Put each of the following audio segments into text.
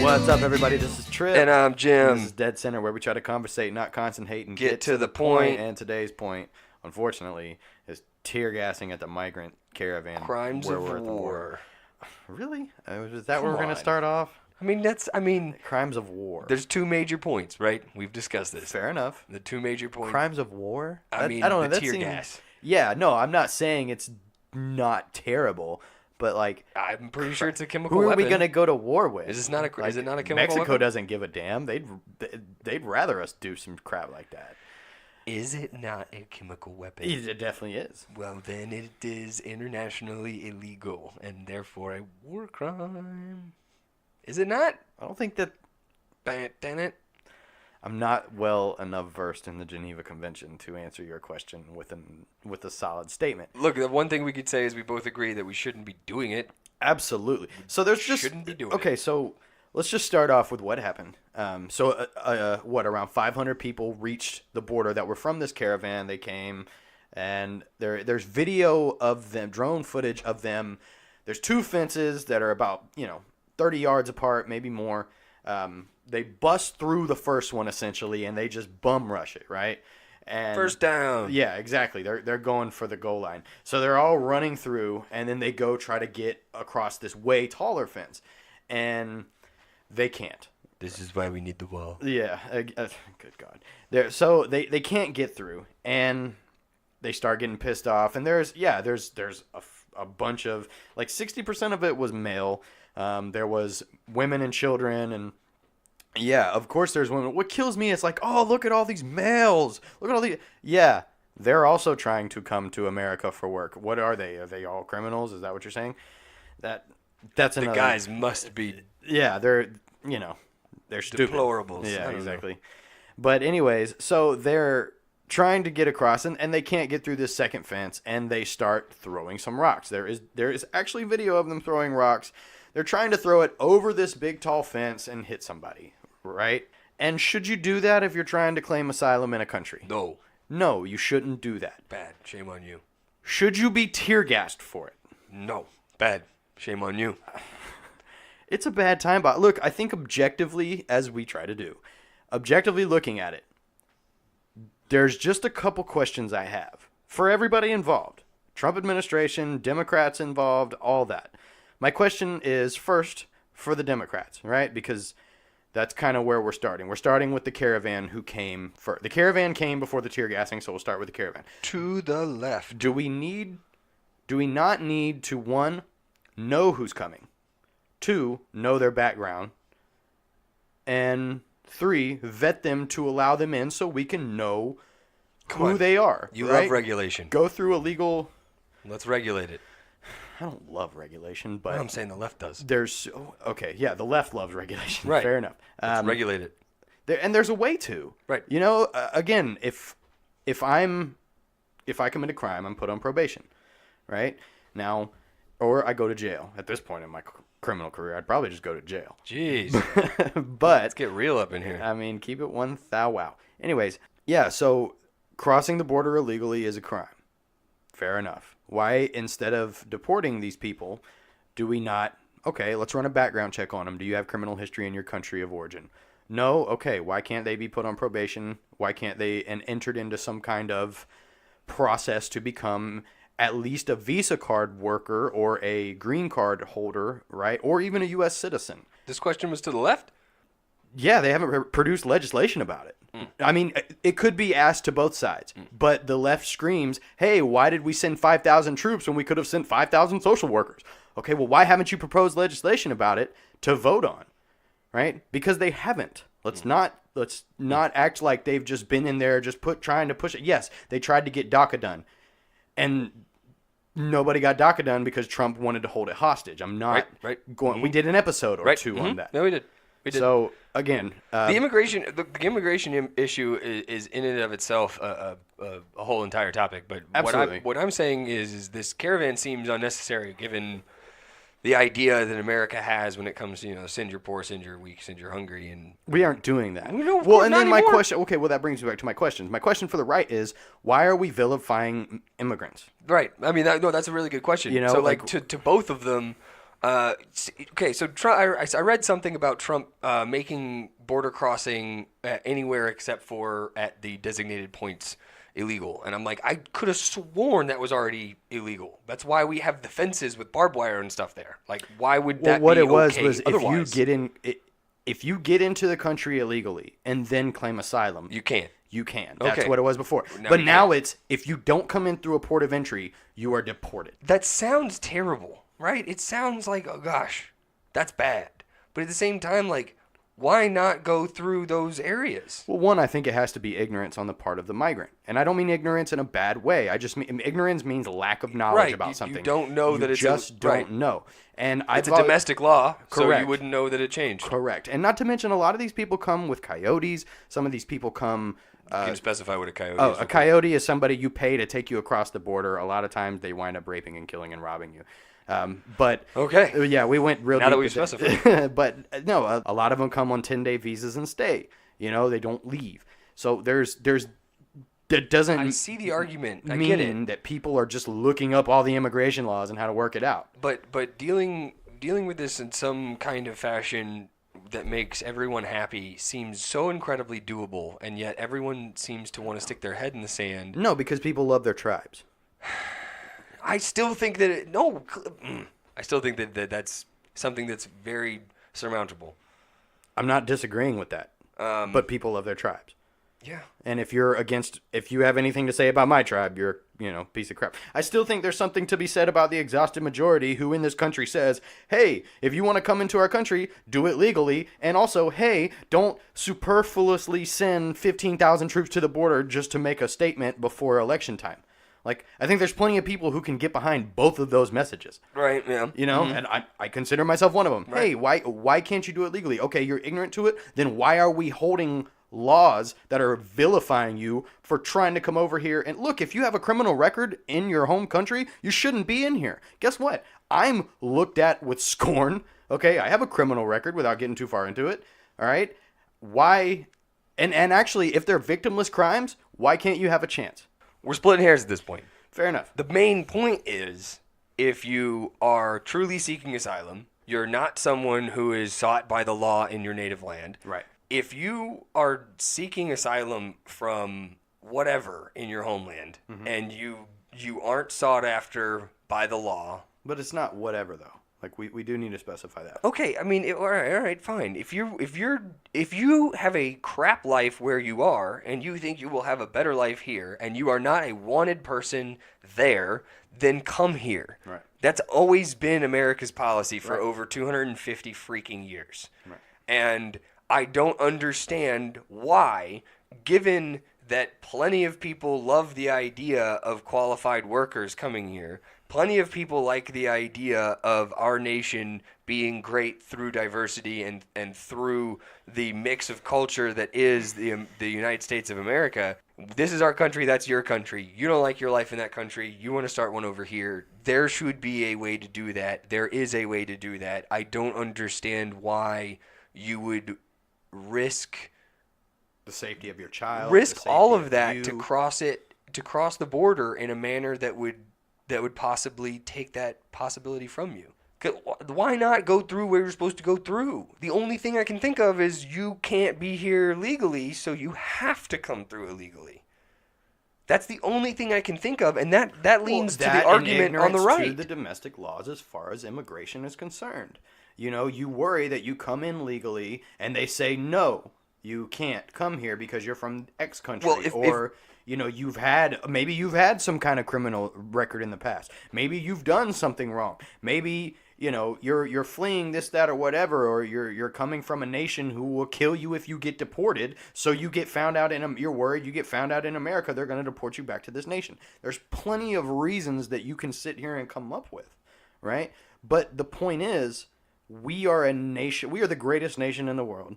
What's up, everybody? This is Trip. And I'm Jim. This is Dead Center, where we try to conversate, not concentrate, and Get to the point. And today's point, unfortunately, is tear gassing at the migrant caravan. Crimes where of we're at the war. Really? Is that where we're Come going to on. start off? Crimes of war. There's two major points, right? We've discussed this. Fair enough. The two major points. Crimes of war? I don't know. The tear gas. Yeah, no, I'm not saying it's not terrible, but like, I'm pretty sure it's a chemical who weapon. are we going to go to war with? Is it not a chemical Mexico weapon? doesn't give a damn. They'd rather us do some crap like that. Is it not a chemical weapon? It definitely is. Well, then it is internationally illegal and therefore a war crime. Is it not? I don't think that... Damn it. I'm not well enough versed in the Geneva Convention to answer your question with a solid statement. Look, the one thing we could say is we both agree that we shouldn't be doing it. Absolutely. So there's just... Shouldn't be doing okay, it. so let's just start off with what happened. Around 500 people reached the border that were from this caravan. They came, and there's video of them, drone footage of them. There's two fences that are about, 30 yards apart, maybe more. They bust through the first one, essentially, and they just bum rush it, right? And First down. Yeah, exactly. They're going for the goal line. So they're all running through, and then they go try to get across this way taller fence. And they can't. This is why we need the wall. Yeah, good God. So they can't get through, and they start getting pissed off. And there's a bunch of, like 60% of it was male. There was women and children, and yeah, of course there's women. What kills me is like, oh, look at all these males. Look at all these. Yeah, they're also trying to come to America for work. What are they? Are they all criminals? Is that what you're saying? That's another. The guys must be. Yeah, they're stupid. Deplorables. Yeah, exactly. But anyways, so they're trying to get across, and they can't get through this second fence, and they start throwing some rocks. There is actually video of them throwing rocks. They're trying to throw it over this big tall fence and hit somebody, right? And should you do that if you're trying to claim asylum in a country? No. No, you shouldn't do that. Bad. Shame on you. Should you be tear gassed for it? No. Bad. Shame on you. It's a bad time, but look, I think objectively, as we try to do, objectively looking at it, there's just a couple questions I have for everybody involved. Trump administration, Democrats involved, all that. My question is first for the Democrats, right? Because that's kind of where we're starting. We're starting with the caravan who came first. The caravan came before the tear gassing, so we'll start with the caravan. To the left. Do we not need to, one, know who's coming, two, know their background, and three, vet them to allow them in so we can know who they are. You right? love regulation. Go through a legal... Let's regulate it. I don't love regulation, but... No, I'm saying the left does. The left loves regulation. Right. Fair enough. Let's regulate it. There's a way to. Right. Again, if I commit a crime, I'm put on probation, right? Now, or I go to jail. At this point in my criminal career, I'd probably just go to jail. Jeez. But... Let's get real up in here. I mean, keep it one thou wow. Anyways, yeah, so crossing the border illegally is a crime. Fair enough. Why, instead of deporting these people, do we not, okay, let's run a background check on them. Do you have criminal history in your country of origin? No? Okay, why can't they be put on probation? Why can't they and entered into some kind of process to become at least a Visa card worker or a green card holder, right? Or even a U.S. citizen? This question was to the left? Yeah, they haven't produced legislation about it. I mean, it could be asked to both sides, but the left screams, hey, why did we send 5,000 troops when we could have sent 5,000 social workers? Okay, well, why haven't you proposed legislation about it to vote on, right? Because they haven't. Let's not act like they've just been in there trying to push it. Yes, they tried to get DACA done, and nobody got DACA done because Trump wanted to hold it hostage. I'm not going. We did an episode or two on that. No, we did. So again, the immigration issue is in and of itself a whole entire topic. But absolutely. what I'm saying is this caravan seems unnecessary given the idea that America has when it comes to send your poor, send your weak, send your hungry, and we aren't doing that. No, well, and then anymore. my question. Okay, well that brings me back to my questions. My question for the right is, why are we vilifying immigrants? Right. I mean, that's a really good question. So to both of them. Okay, so I read something about Trump making border crossing anywhere except for at the designated points illegal. And I'm like, I could have sworn that was already illegal. That's why we have the fences with barbed wire and stuff there. Like, why would that what be it was okay was otherwise? if you get into the country illegally and then claim asylum, You can't. you can. That's Okay. what it was before. Now But you now can't. it's if you don't come in through a port of entry, you are deported. That sounds terrible, right? It sounds like, oh gosh, that's bad. But at the same time, like, why not go through those areas? Well, one, I think it has to be ignorance on the part of the migrant. And I don't mean ignorance in a bad way. I just mean ignorance means lack of knowledge Right, about you something. don't know that it's just don't right. know. And It's a domestic law, so you Correct. wouldn't know that it changed. Correct. And not to mention, a lot of these people come with coyotes. Some of these people come. Can you specify what a coyote Oh, is? a coyote is somebody you pay to take you across the border. A lot of times they wind up raping and killing and robbing you. But Okay. yeah, we went real Now that deep we've with it. specified. But no, a lot of them come on 10-day visas and stay. You know, they don't leave. So that doesn't I see the argument. I get it. mean that people are just looking up all the immigration laws and how to work it out. But dealing with this in some kind of fashion that makes everyone happy seems so incredibly doable, and yet everyone seems to want to stick their head in the sand. No, because people love their tribes. I still think that I still think that that's something that's very surmountable. I'm not disagreeing with that. But people love their tribes. Yeah. And if you have anything to say about my tribe, you're, piece of crap. I still think there's something to be said about the exhausted majority who in this country says, hey, if you want to come into our country, do it legally. And also, hey, don't superfluously send 15,000 troops to the border just to make a statement before election time. Like, I think there's plenty of people who can get behind both of those messages. Right, yeah. And I consider myself one of them. Right. Hey, why can't you do it legally? Okay, you're ignorant to it. Then why are we holding laws that are vilifying you for trying to come over here? And look, if you have a criminal record in your home country, you shouldn't be in here. Guess what? I'm looked at with scorn. Okay, I have a criminal record without getting too far into it. All right? Why? And actually, if they're victimless crimes, why can't you have a chance? We're splitting hairs at this point. Fair enough. The main point is, if you are truly seeking asylum, you're not someone who is sought by the law in your native land. Right. If you are seeking asylum from whatever in your homeland, and you aren't sought after by the law. But it's not whatever, though. Like, we do need to specify that. Okay, I mean, all right, fine. If you have a crap life where you are, and you think you will have a better life here, and you are not a wanted person there, then come here. Right. That's always been America's policy for Right. over 250 freaking years. Right. And I don't understand why, given that plenty of people love the idea of qualified workers coming here, plenty of people like the idea of our nation being great through diversity and through the mix of culture that is the United States of America. This is our country, that's your country. You don't like your life in that country, you want to start one over here. There should be a way to do that. There is a way to do that. I don't understand why you would risk The safety of your child. risk the all safety of that you. to cross the border in a manner that would possibly take that possibility from you. 'Cause why not go through where you're supposed to go through? The only thing I can think of is you can't be here legally, so you have to come through illegally. That's the only thing I can think of, and that leans to the argument on the right. To the domestic laws as far as immigration is concerned. You worry that you come in legally and they say, no, you can't come here because you're from X country. Well, you've had some kind of criminal record in the past. Maybe you've done something wrong. Maybe, you're fleeing this, that, or whatever, or you're coming from a nation who will kill you if you get deported. So you get found out you're worried you get found out in America, they're going to deport you back to this nation. There's plenty of reasons that you can sit here and come up with, right? But the point is, we are a nation. We are the greatest nation in the world.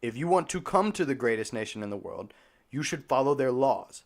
If you want to come to the greatest nation in the world, you should follow their laws,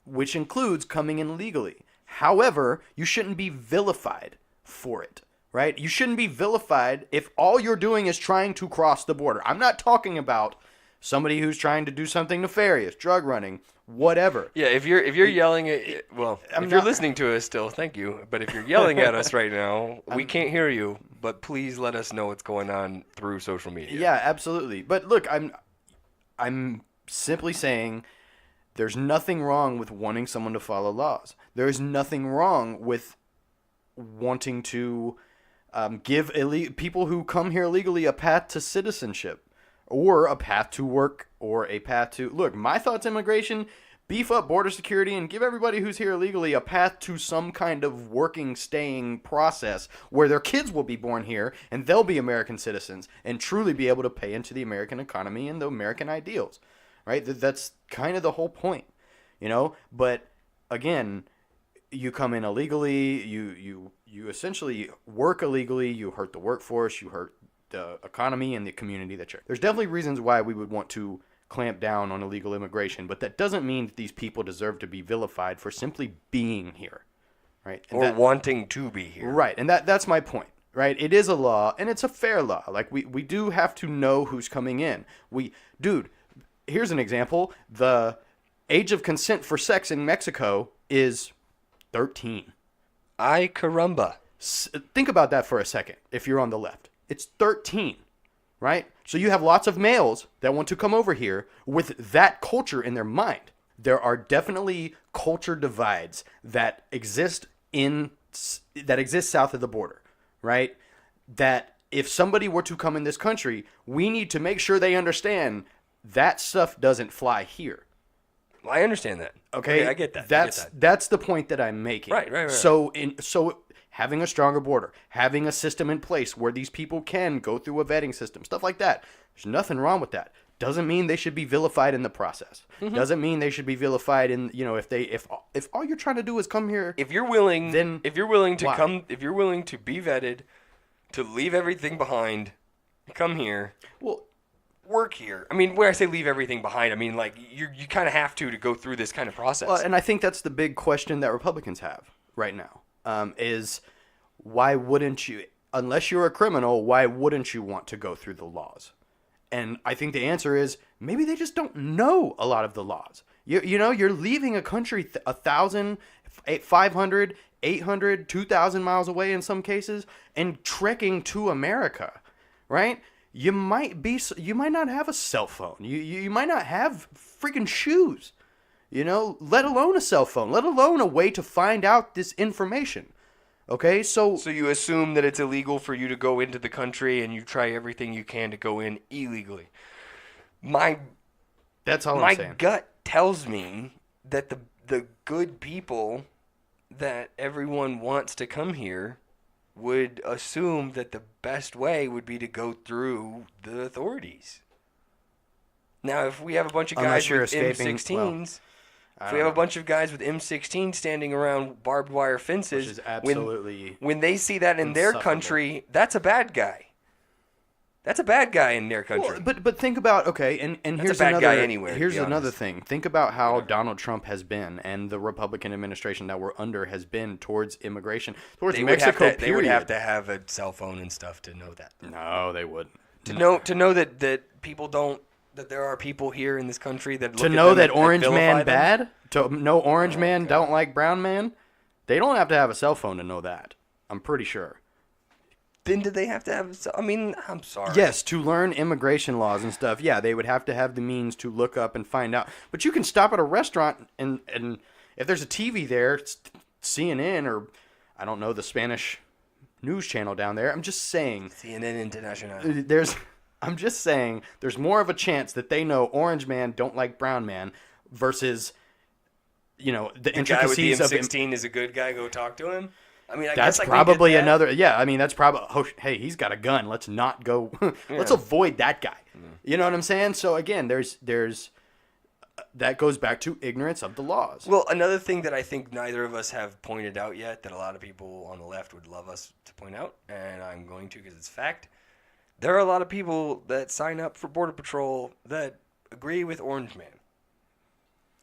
which includes coming in legally. However, you shouldn't be vilified for it, right? You shouldn't be vilified if all you're doing is trying to cross the border. I'm not talking about somebody who's trying to do something nefarious, drug running, whatever. Yeah, if you're yelling at, well, if you're listening to us still, thank you. But if you're yelling at us right now, we can't hear you. But please let us know what's going on through social media. Yeah, absolutely. But look, I'm simply saying there's nothing wrong with wanting someone to follow laws. There's nothing wrong with wanting to give people who come here illegally a path to citizenship, or a path to work, or a path to... Look, my thoughts immigration, beef up border security and give everybody who's here illegally a path to some kind of working, staying process where their kids will be born here and they'll be American citizens and truly be able to pay into the American economy and the American ideals, right? That's kind of the whole point, you know? But again, you come in illegally, you essentially work illegally, you hurt the workforce, you hurt the economy and the community that you're... There's definitely reasons why we would want to clamp down on illegal immigration, but that doesn't mean that these people deserve to be vilified for simply being here, right? And or wanting to be here. Right, and that's my point, right? It is a law, and it's a fair law. Like, we do have to know who's coming in. Dude, here's an example. The age of consent for sex in Mexico is 13. Ay caramba. Think about that for a second, if you're on the left. It's 13, right? So you have lots of males that want to come over here with that culture in their mind. There are definitely culture divides that exist south of the border, right? That if somebody were to come in this country, we need to make sure they understand that stuff doesn't fly here. Well, I understand that. Okay, I get that. That's the point that I'm making. Right. So having a stronger border, having a system in place where these people can go through a vetting system, stuff like that. There's nothing wrong with that. Doesn't mean they should be vilified in the process. Mm-hmm. Doesn't mean they should be vilified in, if all you're trying to do is come here. If you're willing to why? if you're willing to be vetted, to leave everything behind, come here. Well, work here. I mean, when I say leave everything behind, I mean like you kind of have to go through this kind of process. Well, and I think that's the big question that Republicans have right now. Is why wouldn't you, unless you're a criminal, why wouldn't you want to go through the laws? And I think the answer is maybe they just don't know a lot of the laws. You're leaving a country 1,000, 500, 800, 2,000 miles away in some cases and trekking to America, right? You might not have a cell phone. You might not have freaking shoes. Let alone a cell phone, let alone a way to find out this information. Okay, so you assume that it's illegal for you to go into the country and you try everything you can to go in illegally. That's all I'm saying. My gut tells me that the good people that everyone wants to come here would assume that the best way would be to go through the authorities. Now, if we have a bunch of guys with M16s... If we have a bunch of guys with M16 standing around barbed wire fences, which is absolutely when they see that in their country, that's a bad guy. That's a bad guy in their country. Well, but think about, okay, and here's another guy anywhere, here's another thing. Think about how Donald Trump has been and the Republican administration that we're under has been towards immigration, towards Mexico. They would have to have a cell phone and stuff to know that. No, they wouldn't. To know that people don't. That there are people here in this country that look to know that orange man bad, to know orange man don't like brown man, they don't have to have a cell phone to know that. I'm pretty sure. Then do they have to have? I mean, I'm sorry. Yes, to learn immigration laws and stuff. Yeah, they would have to have the means to look up and find out. But you can stop at a restaurant and if there's a TV there, it's CNN or I don't know the Spanish news channel down there. I'm just saying. CNN International. I'm just saying there's more of a chance that they know orange man don't like brown man versus, the intricacies guy with the M16 is a good guy. Go talk to him. I mean, that's probably another. Yeah, I mean, that's probably. Hey, he's got a gun. Let's not go. Let's avoid that guy. You know what I'm saying? So again, there's that goes back to ignorance of the laws. Well, another thing that I think neither of us have pointed out yet that a lot of people on the left would love us to point out, and I'm going to because it's fact. There are a lot of people that sign up for Border Patrol that agree with Orange Man.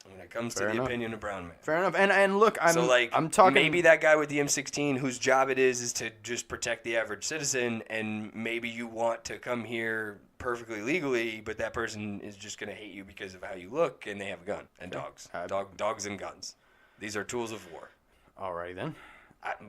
when it comes Fair to the enough. opinion of brown man. Fair enough. And look, I'm talking. Maybe that guy with the M16 whose job it is to just protect the average citizen, and maybe you want to come here perfectly legally, but that person is just going to hate you because of how you look, and they have a gun and dogs. Dogs and guns. These are tools of war. Alrighty then.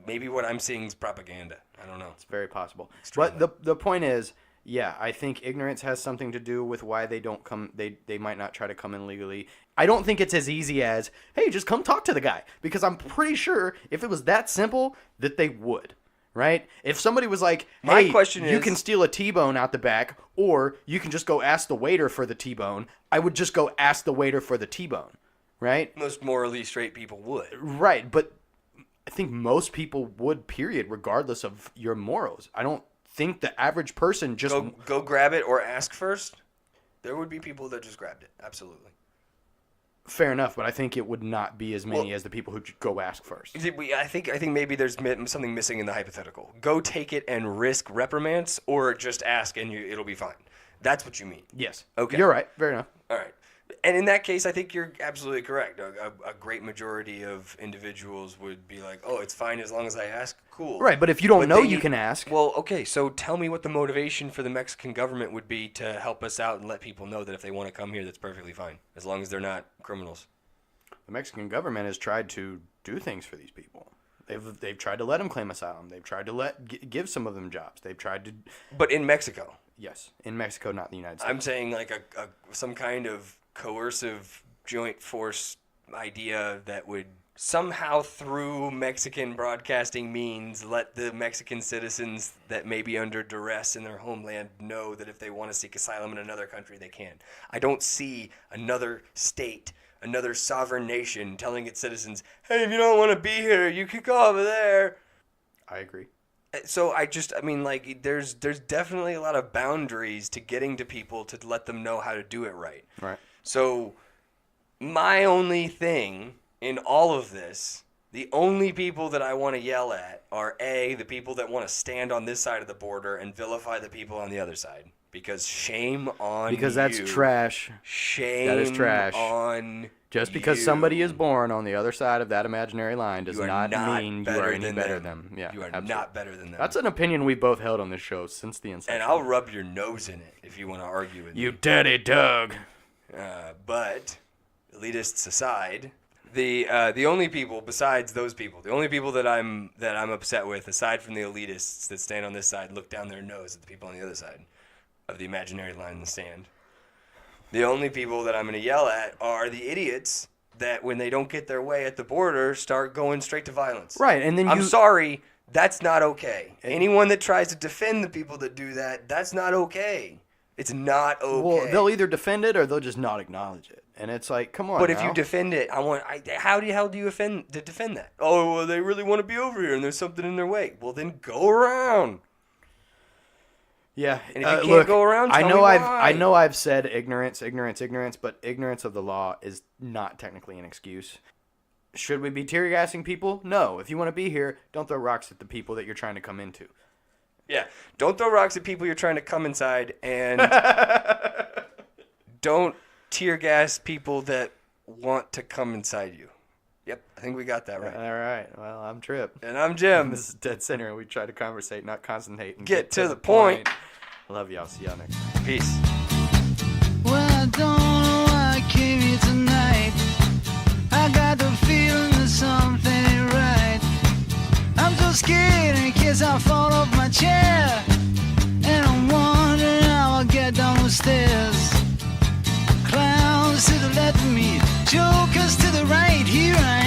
Maybe what I'm seeing is propaganda. I don't know. It's very possible. Extremely. But the point is, yeah, I think ignorance has something to do with why they don't come. They might not try to come in legally. I don't think it's as easy as, hey, just come talk to the guy, because I'm pretty sure if it was that simple that they would. Right? If somebody was like, hey, you can steal a T-bone out the back, or you can just go ask the waiter for the T-bone, I would just go ask the waiter for the T-bone. Right? Most morally straight people would. Right, but I think most people would, period, regardless of your morals. I don't think the average person just... Go grab it or ask first? There would be people that just grabbed it. Absolutely. Fair enough, but I think it would not be as many as the people who go ask first. I think maybe there's something missing in the hypothetical. Go take it and risk reprimands, or just ask and it'll be fine. That's what you mean. Yes. Okay. You're right. Fair enough. All right. And in that case, I think you're absolutely correct. A great majority of individuals would be like, oh, it's fine as long as I ask. Cool. Right, but if you don't know, you can ask. Well, okay, so tell me what the motivation for the Mexican government would be to help us out and let people know that if they want to come here, that's perfectly fine, as long as they're not criminals. The Mexican government has tried to do things for these people. They've tried to let them claim asylum. They've tried to give some of them jobs. They've tried to... But in Mexico? Yes, in Mexico, not in the United States. I'm saying like some kind of coercive joint force idea that would somehow through Mexican broadcasting means let the Mexican citizens that may be under duress in their homeland know that if they want to seek asylum in another country, they can. I don't see another state, another sovereign nation telling its citizens, hey, if you don't want to be here, you can go over there. I agree. So there's definitely a lot of boundaries to getting to people to let them know how to do it right. Right. So my only thing in all of this, the only people that I want to yell at are the people that want to stand on this side of the border and vilify the people on the other side. Because shame on you. Because that's trash. Shame that is trash. On Just because somebody is born on the other side of that imaginary line does not mean you are any better than them. Yeah, you are absolutely. not better than them. That's an opinion we both held on this show since the inception. And I'll rub your nose in it if you want to argue with me. You dirty dog. But elitists aside, the only people besides those people, the only people that I'm upset with, aside from the elitists that stand on this side, look down their nose at the people on the other side of the imaginary line in the sand. The only people that I'm going to yell at are the idiots that, when they don't get their way at the border, start going straight to violence. Right, and then I'm sorry, that's not okay. Anyone that tries to defend the people that do that, that's not okay. It's not okay. Well, they'll either defend it or they'll just not acknowledge it. And it's like, come on. But if you defend it, how the hell do you defend that? Oh, well, they really want to be over here and there's something in their way. Well, then go around. Yeah, and if you can't go around, tell me why. I know I've said ignorance, but ignorance of the law is not technically an excuse. Should we be tear gassing people? No. If you want to be here, don't throw rocks at the people that you're trying to come into. Yeah, don't throw rocks at people you're trying to come inside, and don't tear gas people that want to come inside you. Yep, I think we got that right. All right. Well, I'm Trip. And I'm Jim. This is Dead Center, and we try to conversate, not concentrate. And get to the point. Love y'all. See y'all next time. Peace. Well, I don't know why I came here tonight. I got the feeling that something ain't right. I'm so scared in case I fall off my chair. And I'm wondering how I'll get down the stairs. Clowns to the left of me, jokers to the right. Here I